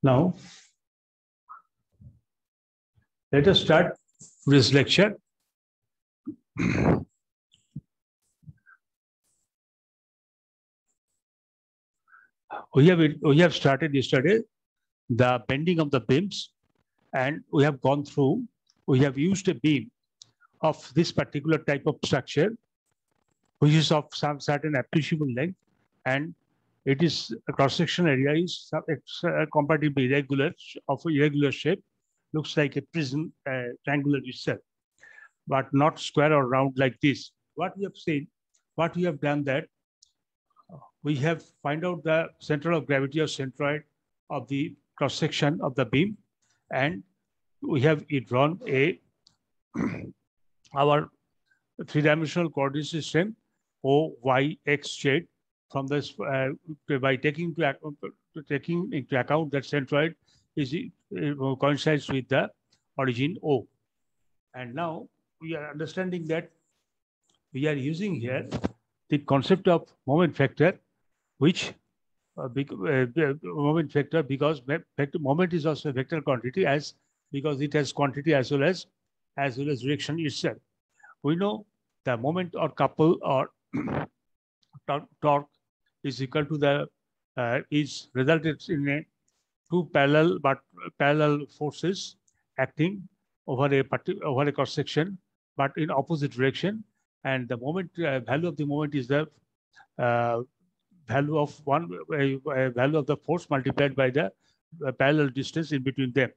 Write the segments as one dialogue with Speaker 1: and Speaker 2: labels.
Speaker 1: Now, let us start this lecture. We have started yesterday the bending of the beams, and we have gone through. We have used a beam of this particular type of structure, which is of some certain appreciable length, and it is a cross-section area is comparatively irregular, of irregular shape, looks like a prism, triangular itself, but not square or round like this. What we have seen, what we have done that we have find out the center of gravity or centroid of the cross-section of the beam, and we have drawn a our three-dimensional coordinate system O, Y, X, Z from this by taking into account that centroid is coincides with the origin O. And now we are understanding that we are using here the concept of moment vector, which moment vector, because moment is also a vector quantity, as because it has quantity as well as direction itself. We know the moment or couple or torque is equal to the is resulted in a two parallel forces acting over a cross section, but in opposite direction, and the moment value of the moment is the value of value of the force multiplied by the parallel distance in between them.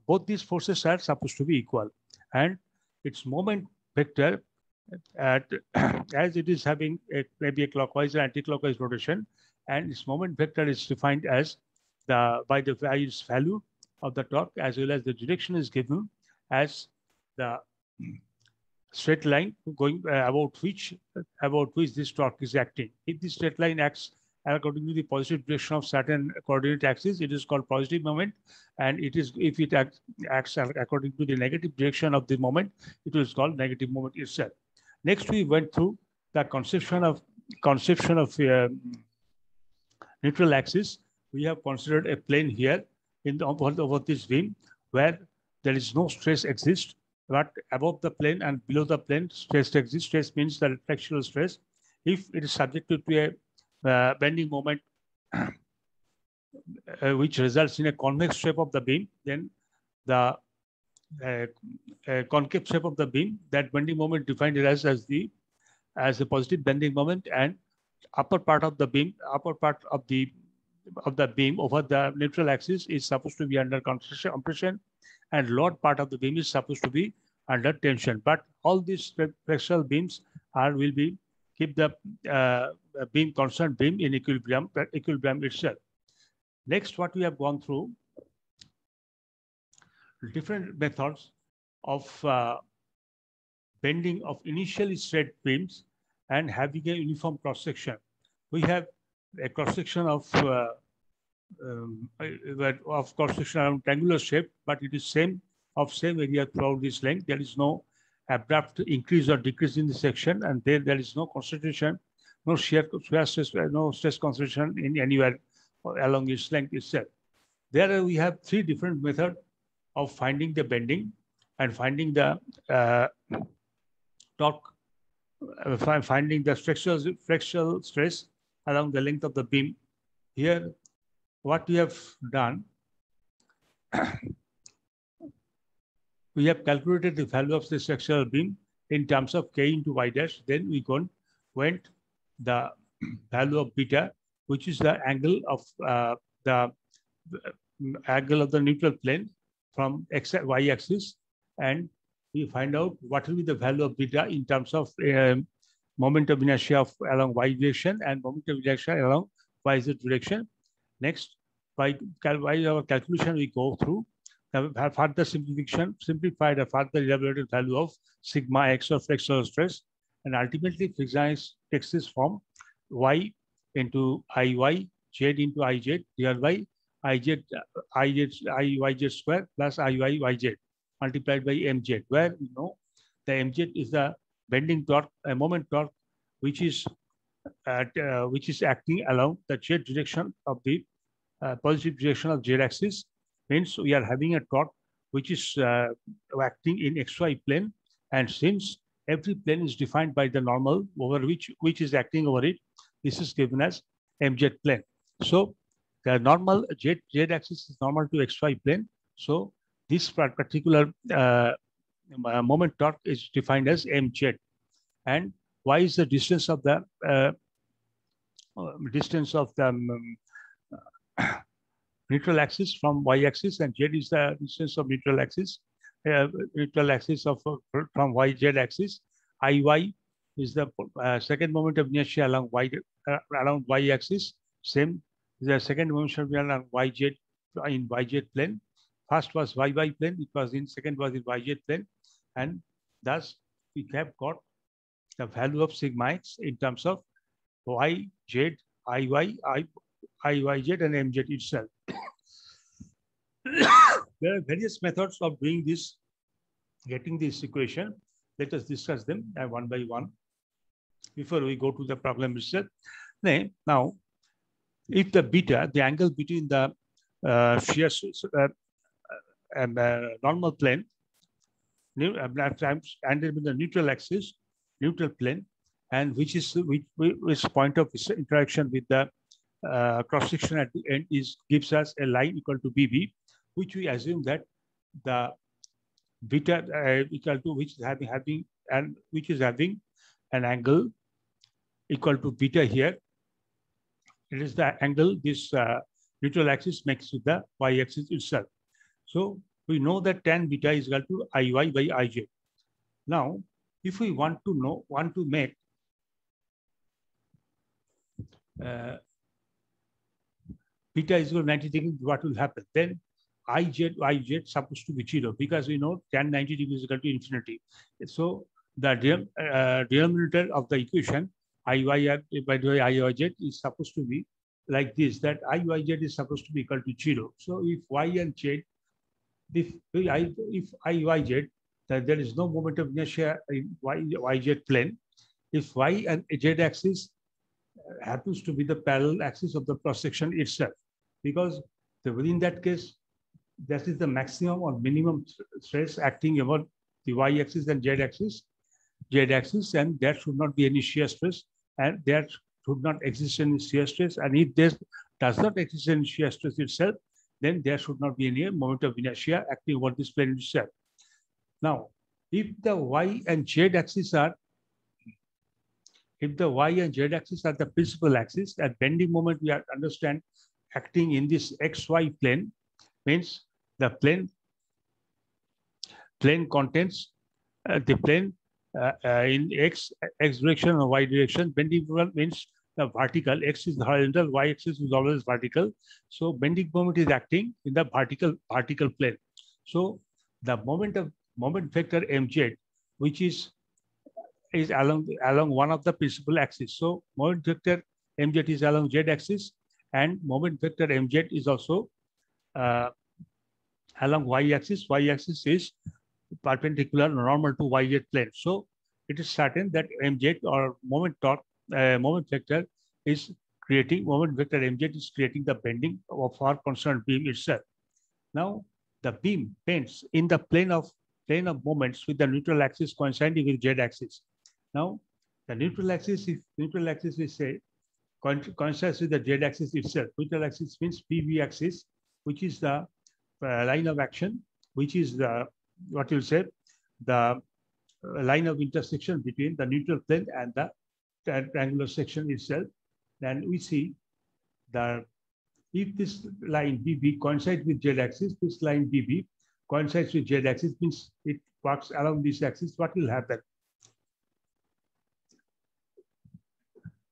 Speaker 1: Both these forces are supposed to be equal, and its moment vector as it is having maybe a clockwise or anti-clockwise rotation, and its moment vector is defined as by the value of the torque, as well as the direction is given as the straight line going about which this torque is acting. If the straight line acts according to the positive direction of certain coordinate axis, it is called positive moment, and it is if it acts according to the negative direction of the moment, it is called negative moment itself. Next, we went through the conception of neutral axis. We have considered a plane here in the over this beam where there is no stress exists, but above the plane and below the plane stress exists. Stress means the flexural stress. If it is subjected to a bending moment which results in a convex shape of the beam, then the concave shape of the beam, that bending moment defined as a positive bending moment, and upper part of the beam over the neutral axis is supposed to be under compression, and lower part of the beam is supposed to be under tension. But all these flexural beams will keep the beam constant beam in equilibrium itself. Next, what we have gone through different methods of bending of initially straight beams and having a uniform cross section. We have a cross section of cross section around triangular shape, but it is same area throughout this length. There is no abrupt increase or decrease in the section, and there is no concentration, no shear stress, no stress concentration in anywhere along its length itself. There we have three different methods of finding the bending and finding the torque, finding the flexural stress along the length of the beam. Here, what we have done, we have calculated the value of the flexural beam in terms of K into Y dash. Then we went the value of beta, which is the angle of the neutral plane from Y axis, and we find out what will be the value of beta in terms of moment of inertia along y direction and moment of inertia along yz direction. Next, by our calculation, we go through have further simplified a further elaborated value of sigma x of flexural stress, and ultimately Friese takes this form y into iy, z into iz divided by iyz square plus iyz multiplied by mz, where you know the mz is the bending torque, a moment torque, which is acting along the z direction of the positive direction of z-axis. Means we are having a torque which is acting in xy plane, and since every plane is defined by the normal over which is acting over it, this is given as mz plane. So the normal z-axis is normal to xy plane. So this particular moment torque is defined as mz, and y is the distance of the neutral axis from y-axis, and z is the distance of neutral axis from y-z axis. Iy is the second moment of inertia along around y-axis. Same, the second moment of inertia along yz in yz plane. First was yy plane, it was in second was in yz plane, and thus we have got the value of sigma x in terms of y, z, iy, iyz, and mz itself. There are various methods of doing this, getting this equation. Let us discuss them one by one before we go to the problem itself. Now, if the beta, the angle between the shear and normal plane, and in the neutral axis, neutral plane, and which point of interaction with the cross section at the end gives us a line equal to BB, which we assume that the beta equal to which is having an angle equal to beta here. It is the angle this neutral axis makes with the y-axis itself. So we know that tan beta is equal to Iy by Ij. Now, if we want to make beta is equal to 90 degrees, what will happen? Then Iz supposed to be 0, because we know tan 90 degrees is equal to infinity. So the denominator of the equation Iy by Iyz is supposed to be like this, that Iyz is supposed to be equal to 0. So if y and z, if Iyz, then there is no moment of inertia in yz plane. If y and z axis happens to be the parallel axis of the cross section itself, because within that case, that is the maximum or minimum stress acting over the y-axis and z-axis, and there should not be any shear stress, and there should not exist any shear stress. And if there does not exist any shear stress itself, then there should not be any moment of inertia acting over this plane itself. Now, if the y and z axis are the principal axis, at bending moment we understand acting in this xy plane, means the plane contains the plane in x direction or y direction. Bending moment means the vertical, x is horizontal, y axis is always vertical. So bending moment is acting in the vertical plane. So the moment vector mz, which is along one of the principal axis. So moment vector mz is along z axis, and moment vector mz is also along y-axis. Y-axis is perpendicular normal to yz plane. So it is certain that mz or moment vector is creating the bending of our concerned beam itself. Now the beam bends in the plane of moments with the neutral axis coinciding with z-axis. Now the neutral axis we say coincides with the z-axis itself. Neutral axis means PV axis, which is the line of action, which is the line of intersection between the neutral plane and the triangular section itself. Then we see that if this line BB coincides with z-axis, this line BB coincides with z-axis, means it works along this axis, what will happen?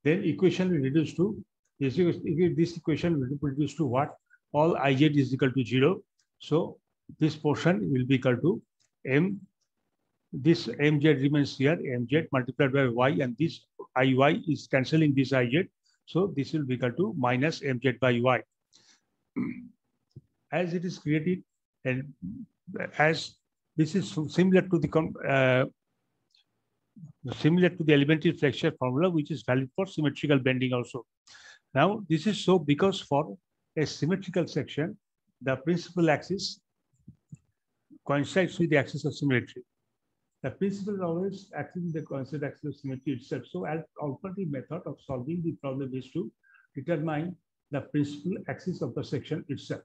Speaker 1: Then equation will reduce to this equation will reduce to what? All Iz is equal to 0. So this portion will be equal to m. This mz remains here, mz multiplied by y, and this iy is cancelling this iz. So this will be equal to minus mz by y. As it is created, and as this is similar to the elementary flexure formula, which is valid for symmetrical bending also. Now, this is so because for a symmetrical section, the principal axis coincides with the axis of symmetry. The principal is always acting in the coincident axis of symmetry itself. So, an alternative method of solving the problem is to determine the principal axis of the section itself.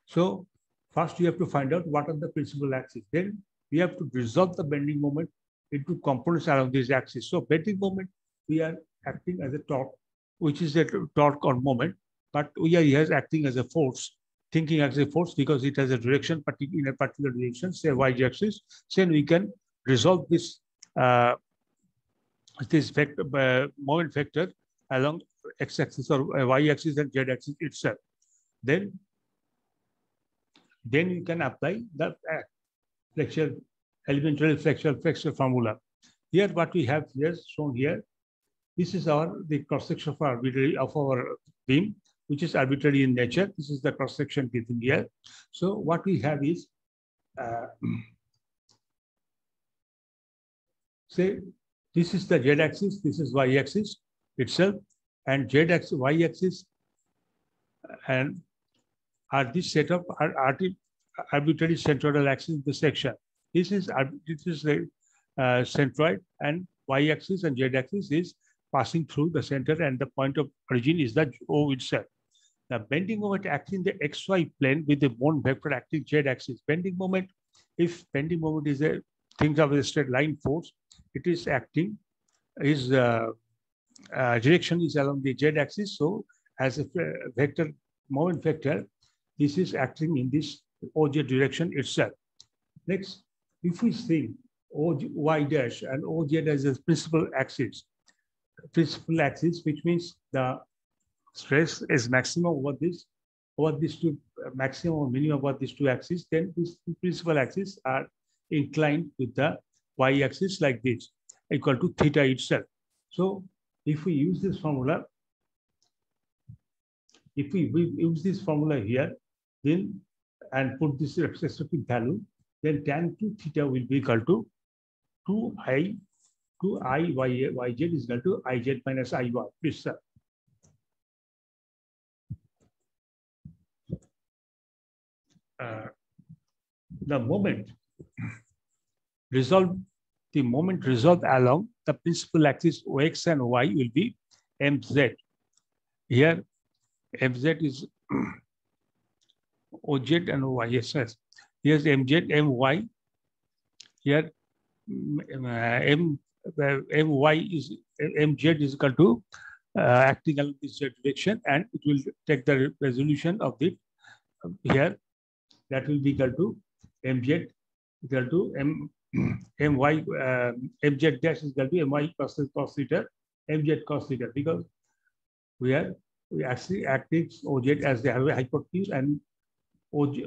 Speaker 1: So, first you have to find out what are the principal axes. Then we have to resolve the bending moment into components along this axis. So, bending moment, we are acting as a torque, which is a torque or moment, but we are here acting as a force, thinking as a force because it has a direction in a particular direction, say y-axis. Then we can resolve this moment vector along x-axis or y-axis and z-axis itself. Then you can apply the elementary flexure formula. Here, what we have here shown here, this is the cross section of our beam, which is arbitrary in nature. This is the cross section given here. So what we have is, say, this is the z-axis, this is y-axis itself, and z-axis, y-axis, and are this set of arbitrary centroidal axis in the section. This is the centroid, and y-axis and z-axis is passing through the center, and the point of origin is the O itself. The bending moment acting in the xy plane with the moment vector acting z-axis. Bending moment, if bending moment is a think of a straight line force, it is acting, is direction is along the z-axis. So as a vector, moment vector, this is acting in this OJ direction itself. Next, if we think OY dash and OZ as a principal axis, which means the stress is maximum over these two, maximum or minimum over these two axes, then these principal axes are inclined with the y-axis like this, equal to theta itself. So if we use this formula, here, then and put this respective value, then tan 2 theta will be equal to 2i yz is equal to iz minus iy. Please, sir. The moment resolved along the principal axis X and Y will be mz. Here, mz is OZ and OY. Yes. Here's mz, my. Here, my is mz is equal to acting along this direction, and it will take the resolution of it here. That will be equal to mz equal to my mz dash is equal to my cos theta, mz cos theta, because we actually acting OZ as the hypotenuse and OZ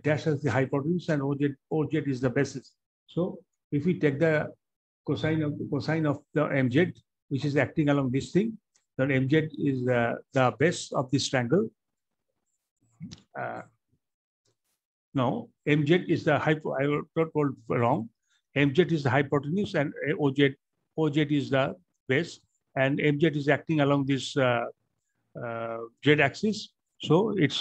Speaker 1: dash as the hypotenuse, and OZ is the basis. So if we take the cosine of the mz, which is acting along this thing, then mz is the base of this triangle. No, mz is the I told wrong. Mz is the hypotenuse, and OZ is the base, and mz is acting along this z-axis. So it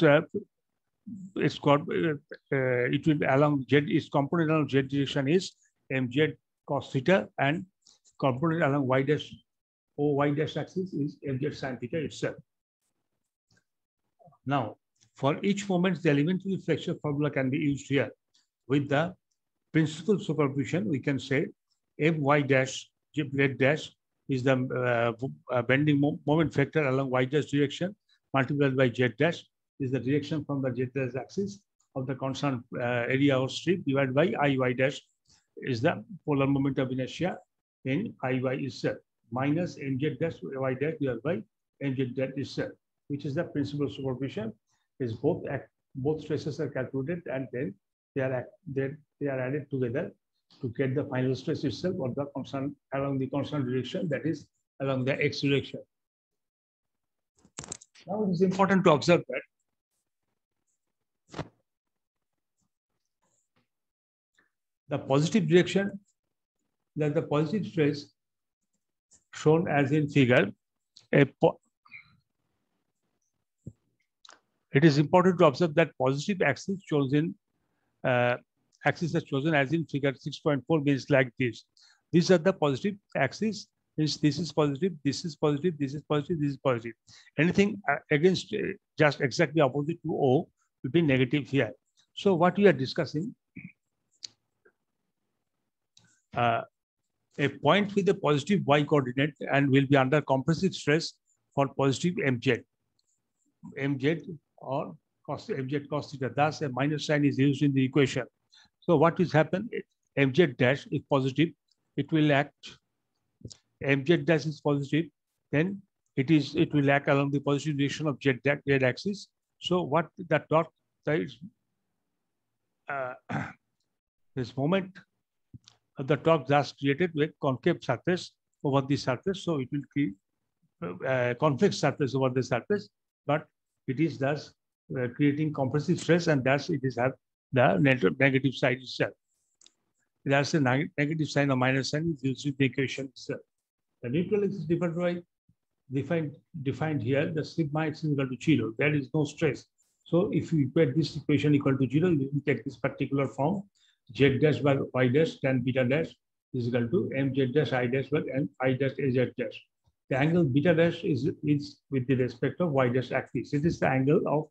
Speaker 1: will along z, its component along z direction is mz cos theta, and component along y dash axis is mz sin theta itself. Now, for each moment, the elementary flexure formula can be used here. With the principal superposition, we can say my dash z dash is the bending moment vector along y dash direction, multiplied by z dash is the direction from the z dash axis of the constant area or strip divided by Iy dash is the polar moment of inertia in Iy itself, minus mz dash y dash divided by mz dash itself, which is the principal superposition. Is both stresses are calculated and then they are added together to get the final stress itself or the constant along the constant direction, that is along the x direction. Now it is important to observe that the positive direction, that the positive stress shown as in figure, it is important to observe that positive axis chosen axis is chosen as in figure 6.4 means like this. These are the positive axis. This is positive, this is positive, this is positive, this is positive. Anything against just exactly opposite to O will be negative here. So what we are discussing, a point with a positive y coordinate and will be under compressive stress for positive mz or mz cos theta. Thus, a minus sign is used in the equation. So what is happen? Mz dash is positive, it will act. Mz dash is positive, then it will act along the positive direction of z axis. So what the torque is, this moment of the torque thus created with concave surface over the surface. So it will create convex surface over the surface, but it is thus creating compressive stress, and thus it is have the negative side itself. That's a negative sign or minus sign is used in the equation itself. The neutral axis is defined here. The sigma x is equal to 0. There is no stress. So if you equate this equation equal to 0, you will take this particular form: z dash by y dash tan beta dash is equal to mz dash I dash by I dash az dash. The angle beta dash is with the respect of y dash axis. It is the angle of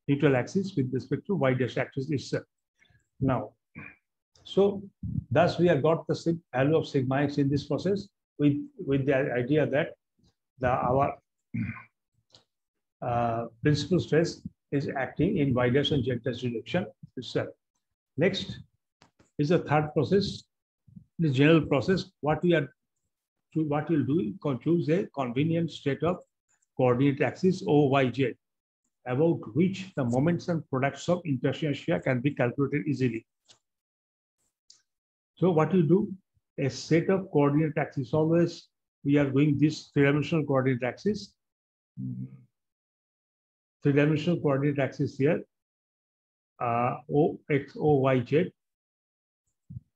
Speaker 1: neutral axis with respect to y dash axis itself. Now, so thus we have got the value of sigma x in this process with the idea that our principal stress is acting in y dash and z dash direction itself. Next is the third process, the general process. What we'll do, choose a convenient state of coordinate axis OYZ, about which the moments and products of inertia can be calculated easily. So what you do, a set of coordinate axis, always we are going this three-dimensional coordinate axis. Three-dimensional coordinate axis here, O, X, O, Y, Z.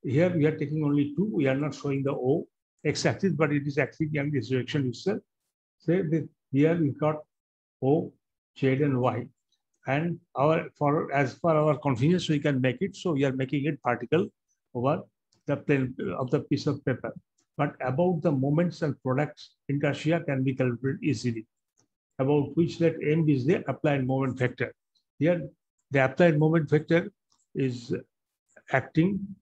Speaker 1: Here we are taking only two. We are not showing the O, X axis, but it is acting in this direction itself. Say that here we got O, Z, and Y. And as per our convenience, we can make it. So we are making it vertical over the plane of the piece of paper. But about the moments and products, inertia can be calculated easily, about which that M is the applied moment vector. Here, the applied moment vector is acting.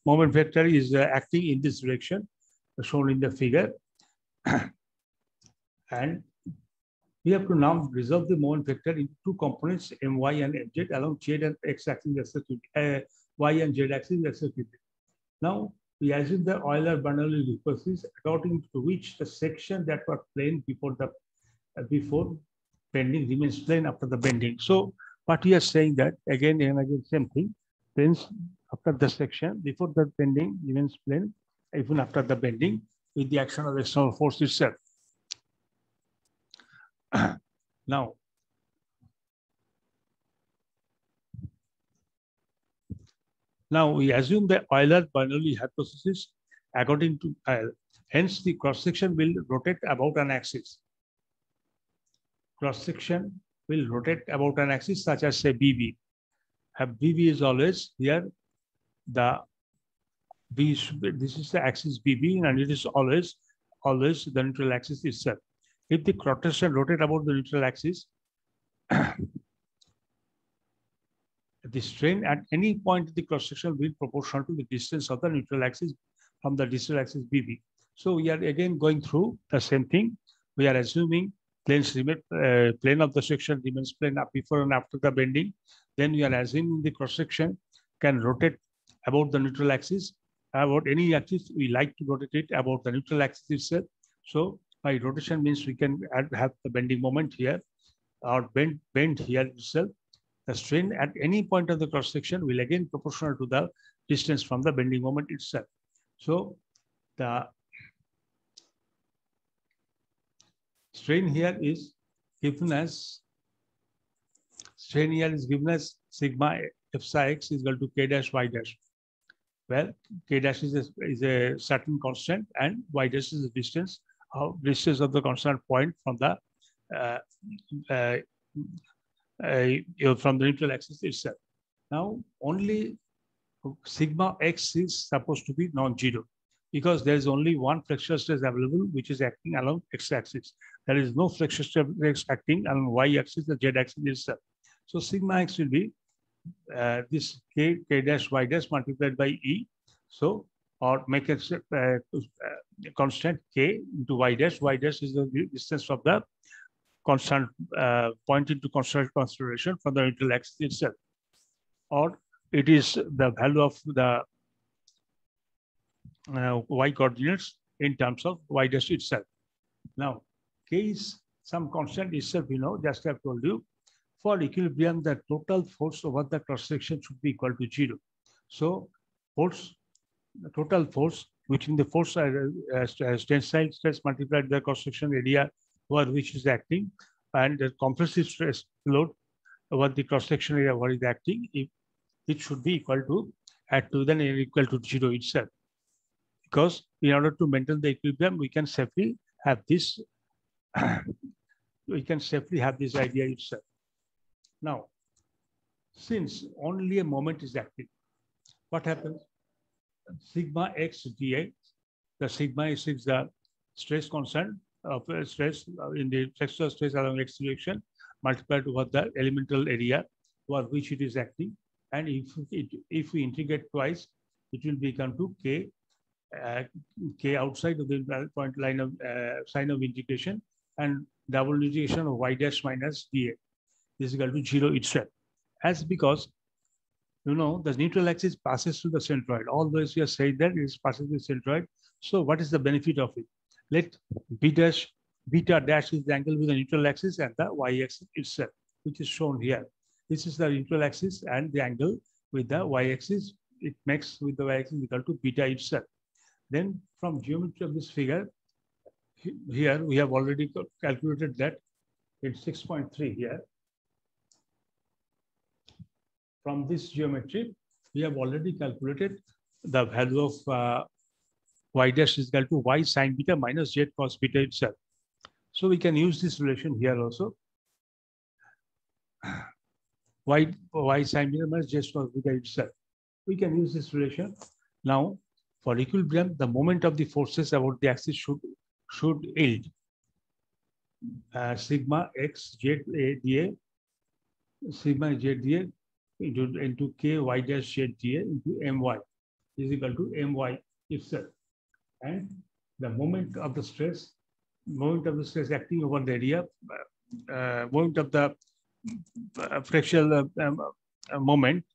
Speaker 1: Moment vector is acting in this direction, shown in the figure. And we have to now resolve the moment vector into two components, my and mz, along z and x axis respectively, y and z axis respectively. Now we assume the Euler-Bernoulli hypothesis, according to which the section that was plane before bending remains plane after the bending. So what we are saying that again and again same thing. Planes after the section before the bending remains plane even after the bending with the action of external force itself. Now, we assume the Euler-Bernoulli hypothesis according to hence the cross-section will rotate about an axis. Cross-section will rotate about an axis such as say BB. BB is always here. This is the axis BB, and it is always the neutral axis itself. If the cross-section rotate about the neutral axis, the strain at any point in the cross-section will be proportional to the distance of the neutral axis from the distal axis BB. So we are again going through the same thing. We are assuming plane of the section remains plane up before and after the bending. Then we are assuming the cross section can rotate about the neutral axis. About any axis, we like to rotate it about the neutral axis itself. So by rotation means we can have the bending moment here or bend here itself. The strain at any point of the cross section will again proportional to the distance from the bending moment itself. So the strain here is given as sigma f psi x is equal to k dash y dash. Well, k dash is a certain constant and y dash is the distance of the constant point from the from the neutral axis itself. Now, only sigma x is supposed to be non-zero because there is only one flexural stress available which is acting along x-axis. There is no flexural stress acting along y-axis, the z-axis itself. So sigma x will be this k dash y dash multiplied by e. So, or make it constant k into y dash. Y dash is the distance of the constant point into constant consideration from the neutral axis itself. Or it is the value of the y coordinates in terms of y dash itself. Now, k is some constant itself, just I've told you. For equilibrium, the total force over the cross-section should be equal to 0. So, the total force, which in the force tensile stress multiplied by the cross-section area over which is acting, and the compressive stress load over the cross-section area where is acting, it should be equal to then equal to 0 itself. Because in order to maintain the equilibrium, we can safely have this. We can safely have this idea itself. Now, since only a moment is acting, what happens? Sigma x dA, the sigma is the stress constant of stress in the flexural stress along x direction multiplied over the elemental area over which it is acting. And if we integrate twice, it will become to k outside of the point line of sign of integration and double integration of y dash minus dA is equal to 0 itself. As because the neutral axis passes through the centroid. Always we are saying that it passes through the centroid. So what is the benefit of it? Let beta dash is the angle with the neutral axis and the y-axis itself, which is shown here. This is the neutral axis and the angle with the y-axis. It makes with the y-axis equal to beta itself. Then from geometry of this figure, here we have already calculated that it's 6.3 here. From this geometry, we have already calculated the value of y dash is equal to y sine beta minus z cos beta itself. So we can use this relation here also. Y sine beta minus z cos beta itself. We can use this relation. Now, for equilibrium, the moment of the forces about the axis should yield sigma x z dA, sigma z dA into k y dash z dA into my is equal to my itself. And the moment of the stress acting over the area, moment of the fractional moment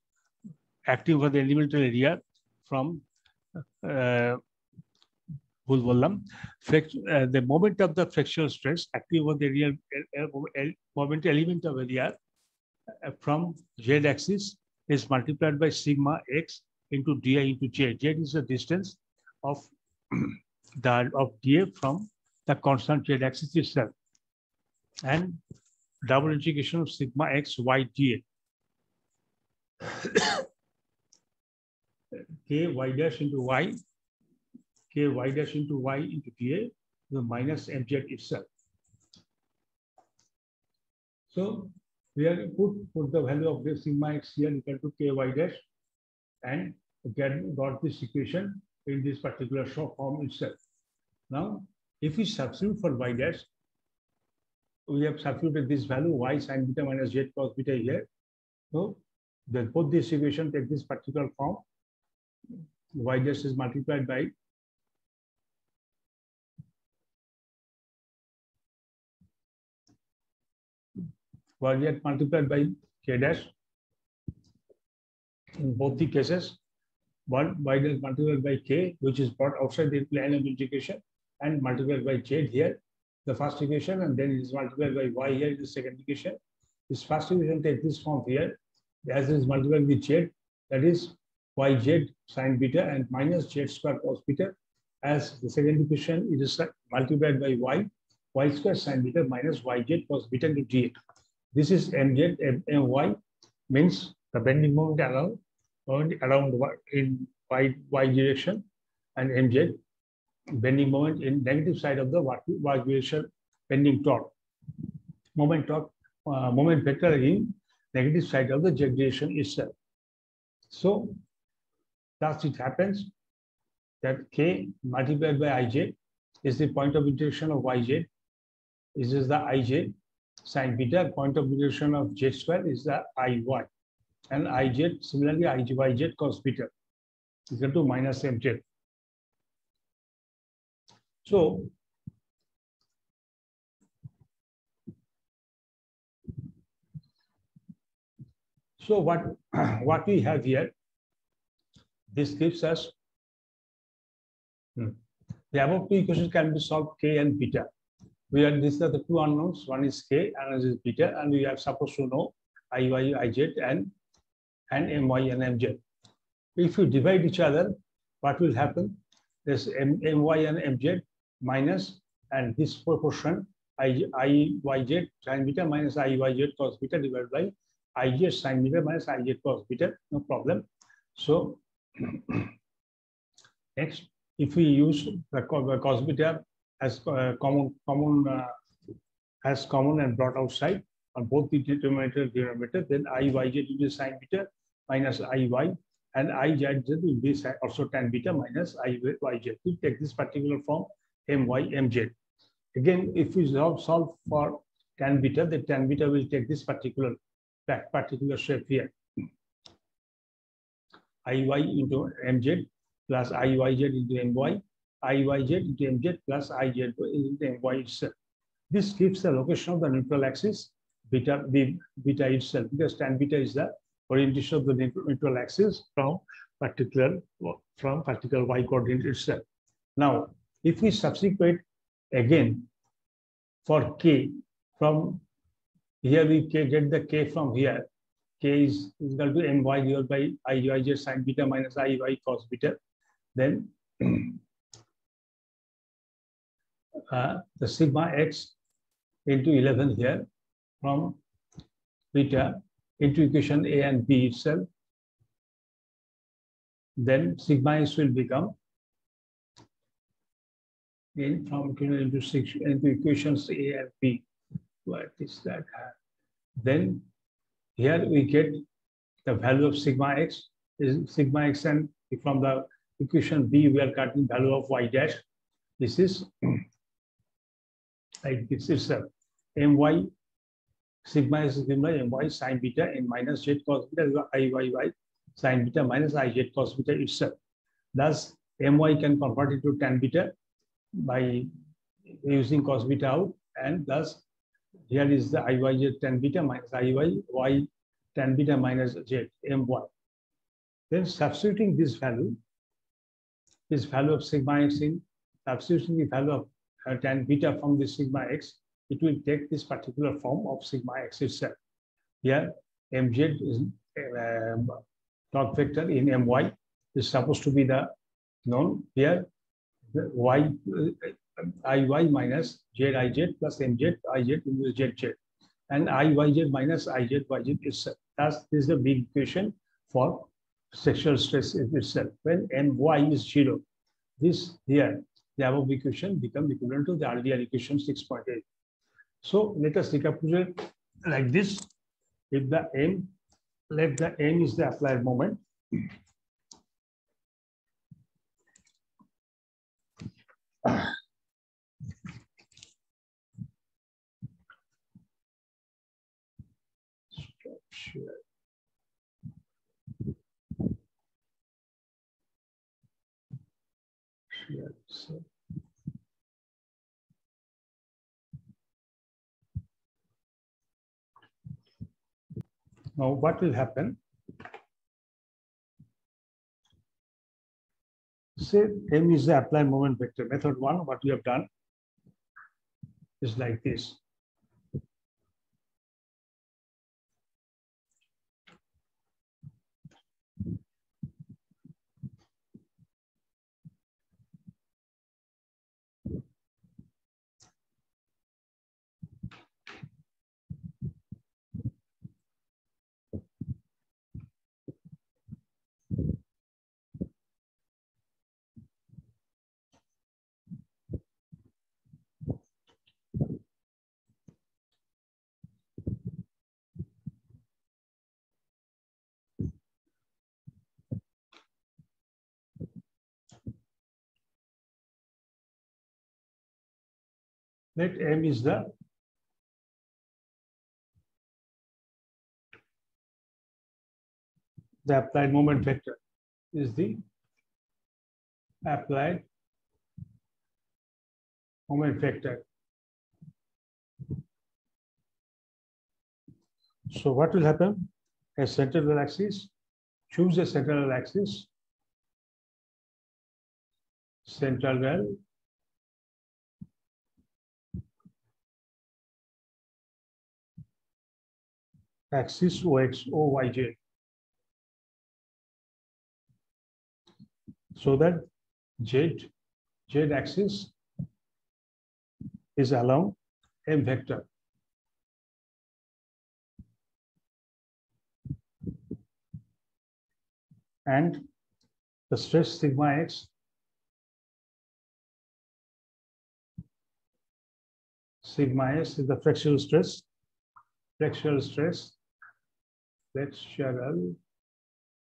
Speaker 1: acting over the elemental area from the moment of the fractional stress acting over the real moment element of area from z axis is multiplied by sigma x into dA into j. J is the distance of dA from the constant z axis itself, and double integration of sigma x y dA k y dash into y into dA the minus mz itself. So we are put the value of the sigma x here equal to k y dash and got this equation in this particular form itself. Now, if we substitute for y dash, we have substituted this value y sine beta minus z cos beta here. So then both this equation take this particular form. Y dash is multiplied by y multiplied by k dash. In both the cases, one y dash multiplied by k, which is brought outside the plane of integration, and multiplied by z here, the first equation, and then it is multiplied by y here, the second equation. This first equation takes this form here, as it is multiplied with z, that is yz sine beta and minus z square cos beta. As the second equation, it is multiplied by y square sine beta minus yz cos beta into g8. This is mz, my means the bending moment around in y direction, and mz bending moment in negative side of the y direction bending torque. Moment vector in negative side of the z direction itself. So thus it happens that k multiplied by ij is the point of integration of yz. This is the ij sine beta. Point of integration of z square is the iy. And ij, similarly, yz cos beta is equal to minus mz. So, what we have here, this gives us the above two equations can be solved k and beta. These are the two unknowns. One is k, and is beta, and we are supposed to know iy, ij, and my and mz. If you divide each other, what will happen? This my and mz minus, and this proportion iyz sin beta minus iyz cos beta divided by ij sin beta minus ij cos beta. No problem. So next, if we use the cos beta as common and brought outside on both the denominator, then iyz will be sin beta minus iy, and ijz will be also tan beta minus iyz. We take this particular form my mz. Again, if we solve for tan beta, the tan beta will take this particular shape here. Iy into mz plus iyz into my, iyz into mz plus ij into my itself. This gives the location of the neutral axis beta itself, because tan beta is the orientation of the neutral axis from particular y coordinate itself. Now, if we substitute again for k from here, we get the k from here. K is equal to my divided by ij sin beta minus iy cos beta. Then the sigma x into 11 here from beta into equation A and B itself. Then sigma x will become from into equations A and B. What is that? Then here we get the value of sigma x is sigma x, and from the equation B we are getting value of y dash. This is like this itself. My sigma is given by my sin beta in minus z cos beta iyy sin beta minus ij cos beta itself. Thus, my can convert it to tan beta by using cos beta out, and thus here is the iyj tan beta minus iy y tan beta minus z my. Then substituting this value of sigma x in, substituting the value of tan beta from the sigma x, it will take this particular form of sigma x itself. Here, mz is torque vector in my is supposed to be the known. Here, the y iy minus zij plus mz ij into zz, and iyz minus ijyz itself. Thus, this is the big equation for sexual stress itself. When my is 0, this here, the above equation becomes equivalent to the earlier equation 6.8. So let us recapitulate like this. If the m, let the m is the applied moment. So Now what will happen? Say M is the applied moment vector. Method 1, what we have done is like this. Let M is the applied moment vector, is the applied moment vector. So what will happen? A central axis, choose a central axis, central axis OX, OYJ. So that Z axis is along M vector. And the stress sigma x is the flexural stress. Flexural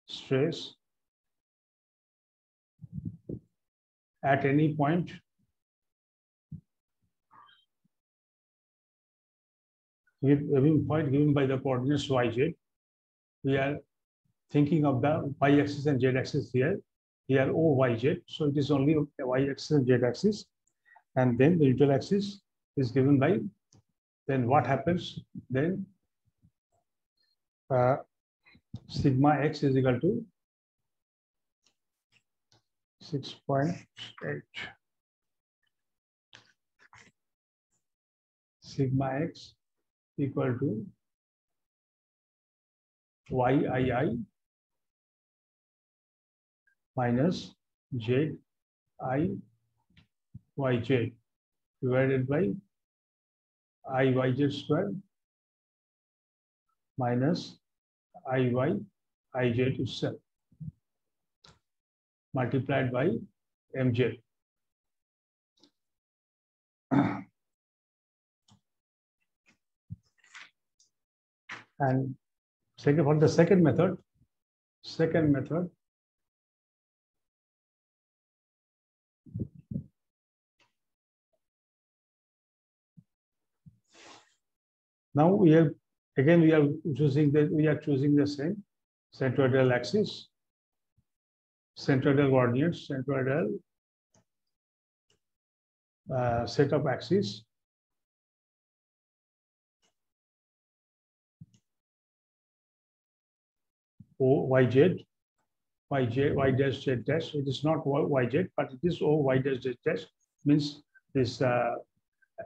Speaker 1: stress at any point given by the coordinates yz. We are thinking of the y-axis and z-axis here. Here OYZ, so it is only y-axis and z-axis, and then the neutral axis is given by. Then what happens? Then sigma x is equal to 6.8. Sigma x equal to YII minus ZIYJ divided by IYZ square minus IYIZ itself multiplied by MZ. And second, for the second method, now we are choosing the same centroidal axis, centroidal coordinates, centroidal set of axes. OYZ, Y dash Z dash. It is not YZ, but it is OY dash Z dash. Means this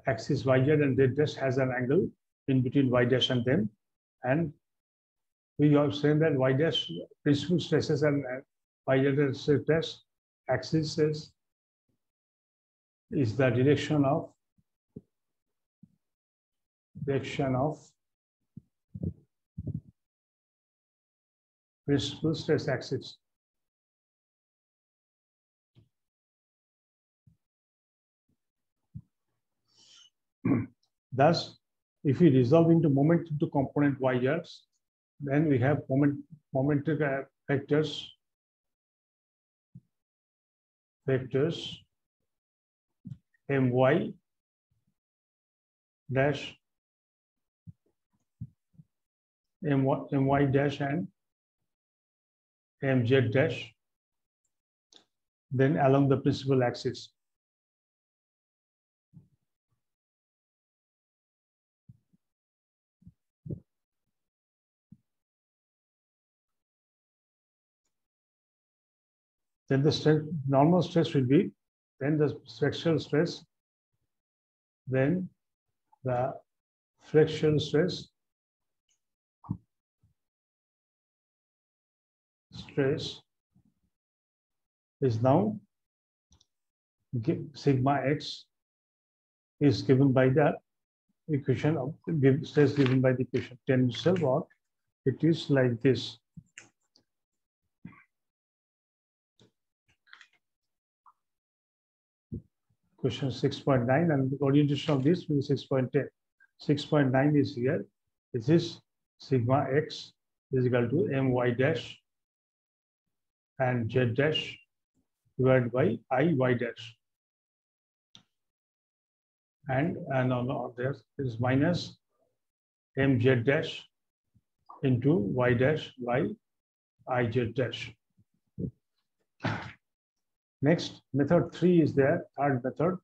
Speaker 1: axis YZ and Z dash has an angle in between Y dash and them. And we have said that Y dash principal stresses and YZ and Z dash axis is the direction of principal stress axis. Thus, if we resolve into moment into component YRs, then we have moment vectors my dash, my dash and mz dash, then along the principal axis. then the stress, normal stress will be, then the fractional stress, then the fractional stress, is now sigma x is given by the equation of stress given by the equation 10 itself, or it is like this. Question 6.9 and the orientation of this will be 6.10. 6.9 is here. This is sigma x is equal to my dash and z dash divided by I dash. And on there is minus mz dash into y dash by iz dash. Next, method 3 is there, third method.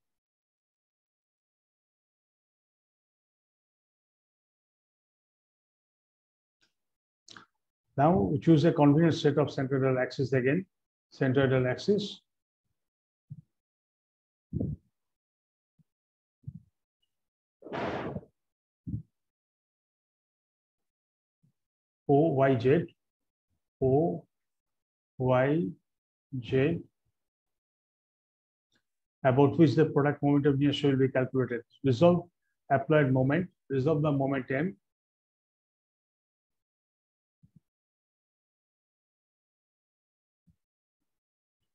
Speaker 1: Now we choose a convenient set of centroidal axis again. Centroidal axis. OYZ, OYZ, about which the product moment of inertia will be calculated. Resolve applied moment, resolve the moment M.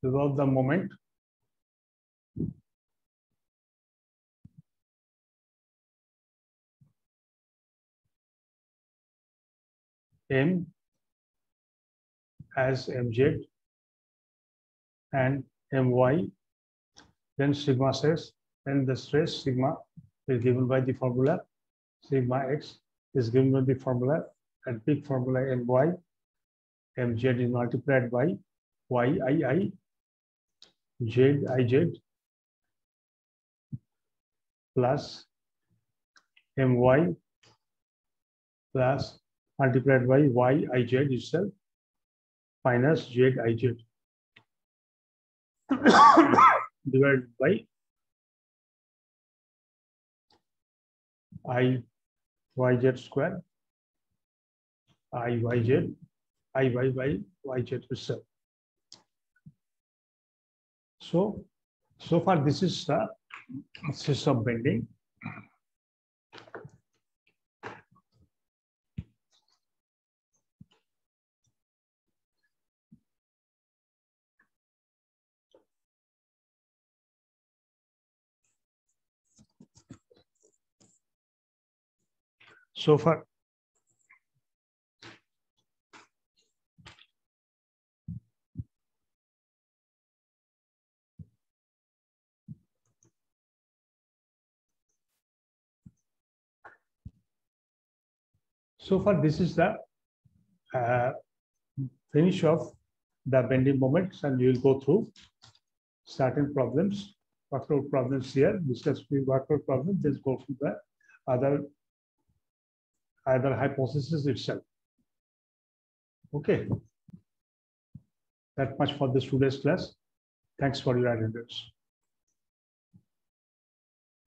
Speaker 1: Resolve the moment M as mz and my, then sigma stress, and the stress sigma is given by the formula. Sigma x is given by the formula, and big formula my, mz is multiplied by yii, ziz plus my plus multiplied by yiz itself minus ziz divided by iyz square, iy by yz itself. So far this is the system of bending. So far, this is the finish of the bending moments, and we will go through certain problems, workload problems here, discuss the workload problems, then go through the other hypothesis itself. Okay. That much for this today's class. Thanks for your attendance.